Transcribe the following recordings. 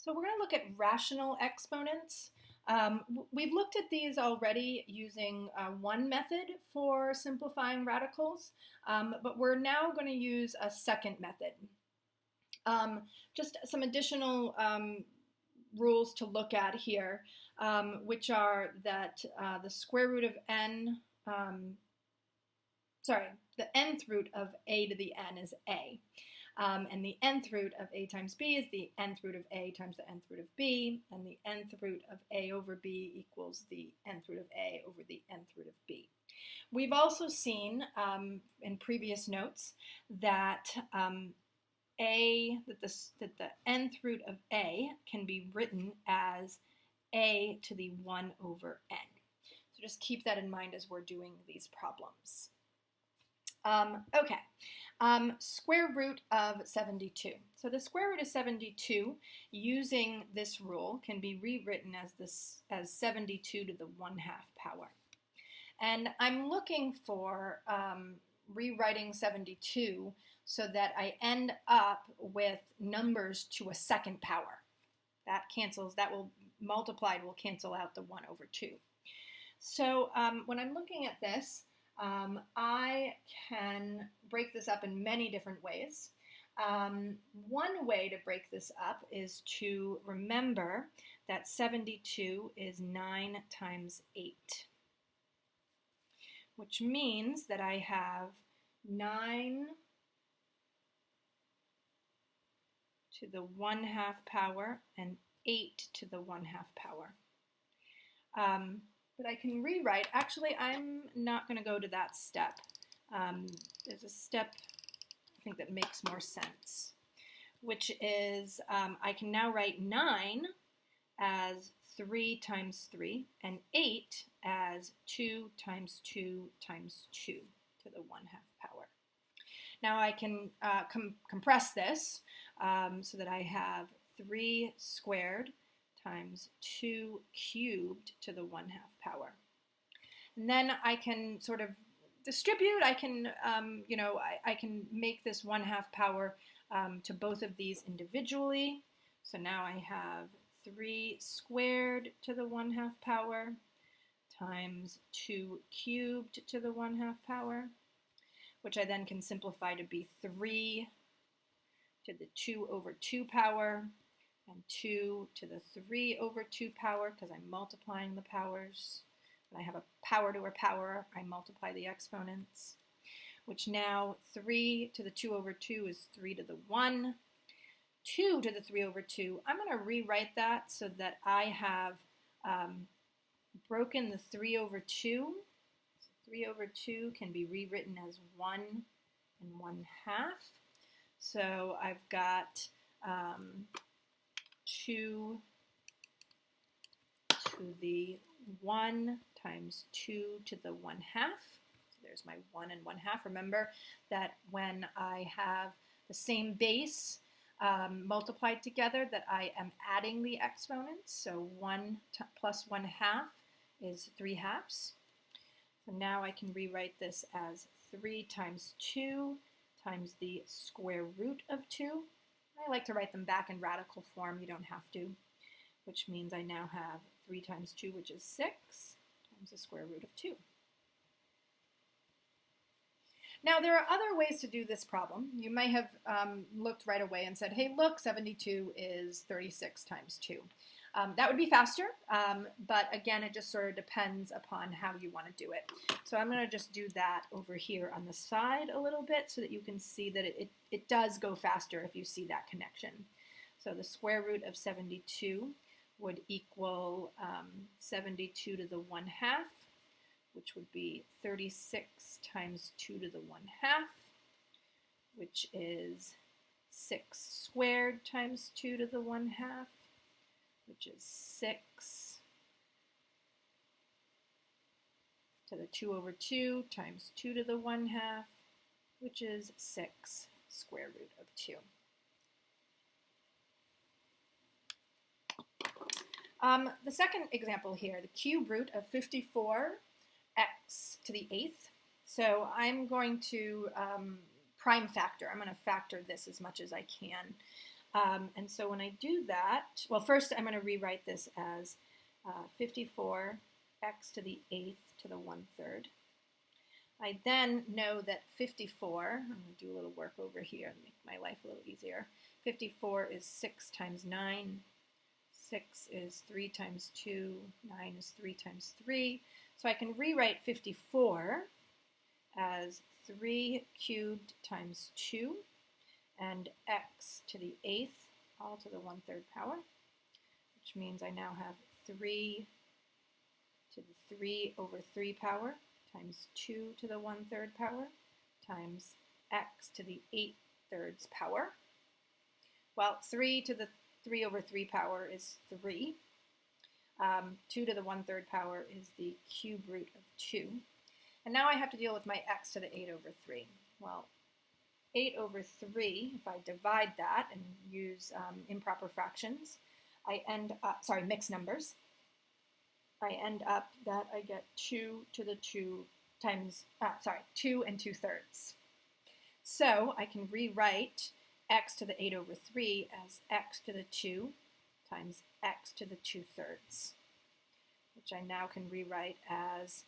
So we're going to look at rational exponents. We've looked at these already using one method for simplifying radicals, but we're now going to use a second method. Just some additional rules to look at here, which are that the square root of n, the nth root of a to the n is a. And the nth root of a times b is the nth root of a times the nth root of b, and the nth root of a over b equals the nth root of a over the nth root of b. We've also seen in previous notes that the nth root of a can be written as a to the 1 over n. So just keep that in mind as we're doing these problems. Square root of 72. So the square root of 72, using this rule, can be rewritten as 72 to the 1/2 power. And I'm looking for rewriting 72 so that I end up with numbers to a second power. That will multiplied will cancel out the 1 over 2. So when I'm looking at this, I can break this up in many different ways. One way to break this up is to remember that 72 is 9 times 8, which means that I have 9 to the 1/2 power and 8 to the 1/2 power. But I can rewrite, actually I'm not going to go to that step. There's a step I think that makes more sense, which is I can now write 9 as 3 times 3 and 8 as 2 times 2 times 2 to the 1/2 power. Now I can compress this so that I have 3 squared times 2 cubed to the 1/2 power. And then I can sort of distribute, I can, I can make this 1/2 power to both of these individually. So now I have 3 squared to the 1/2 power times 2 cubed to the 1/2 power, which I then can simplify to be 3 to the 2 over 2 power and 2 to the 3 over 2 power, because I'm multiplying the powers. When I have a power to a power, I multiply the exponents, which now 3 to the 2 over 2 is 3 to the 1. 2 to the 3 over 2, I'm going to rewrite that so that I have broken the 3 over 2. So 3 over 2 can be rewritten as 1 and 1/2. So I've got 2 to the 1 times 2 to the 1/2. So there's my 1 and 1/2. Remember that when I have the same base multiplied together, that I am adding the exponents. So 1 plus 1/2 is 3/2. So now I can rewrite this as 3 times 2 times the square root of 2. I like to write them back in radical form. You don't have to, which means I now have 3 times 2, which is 6, times the square root of 2. Now, there are other ways to do this problem. You may have looked right away and said, hey, look, 72 is 36 times 2. That would be faster, but again, it just sort of depends upon how you want to do it. So I'm going to just do that over here on the side a little bit so that you can see that it does go faster if you see that connection. So the square root of 72 would equal 72 to the 1/2, which would be 36 times 2 to the 1/2, which is 6 squared times 2 to the 1/2, which is 6 to the 2 over 2 times 2 to the 1/2, which is 6 square root of 2. The second example here, the cube root of 54x to the 8th. So I'm going to prime factor. I'm going to factor this as much as I can. And so when I do that, well, first I'm going to rewrite this as 54 x to the 8th to the 1/3. I then know that 54, I'm going to do a little work over here and make my life a little easier. 54 is 6 times 9. 6 is 3 times 2. 9 is 3 times 3. So I can rewrite 54 as 3 cubed times 2 and x to the 8th all to the 1/3 power, which means I now have 3 to the 3 over 3 power times 2 to the 1/3 power times x to the 8/3 power. Well, 3 to the 3 over 3 power is 3. 2 to the 1/3 power is the cube root of 2. And now I have to deal with my x to the 8 over 3. Well, 8 over 3, if I divide that and use improper fractions, I end up, mixed numbers, I end up that I get 2 to the 2 times, 2 and 2/3. So I can rewrite x to the 8 over 3 as x to the 2 times x to the 2/3, which I now can rewrite as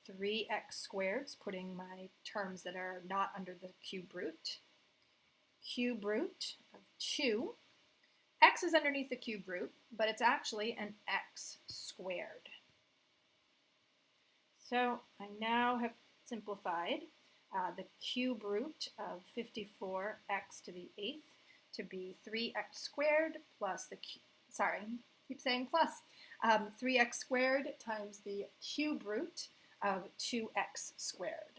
3x squared, putting my terms that are not under the cube root. Cube root of 2. X is underneath the cube root, but it's actually an x squared. So I now have simplified the cube root of 54x to the 8th to be 3x squared plus the, keep saying plus, 3x squared times the cube root of 2x squared.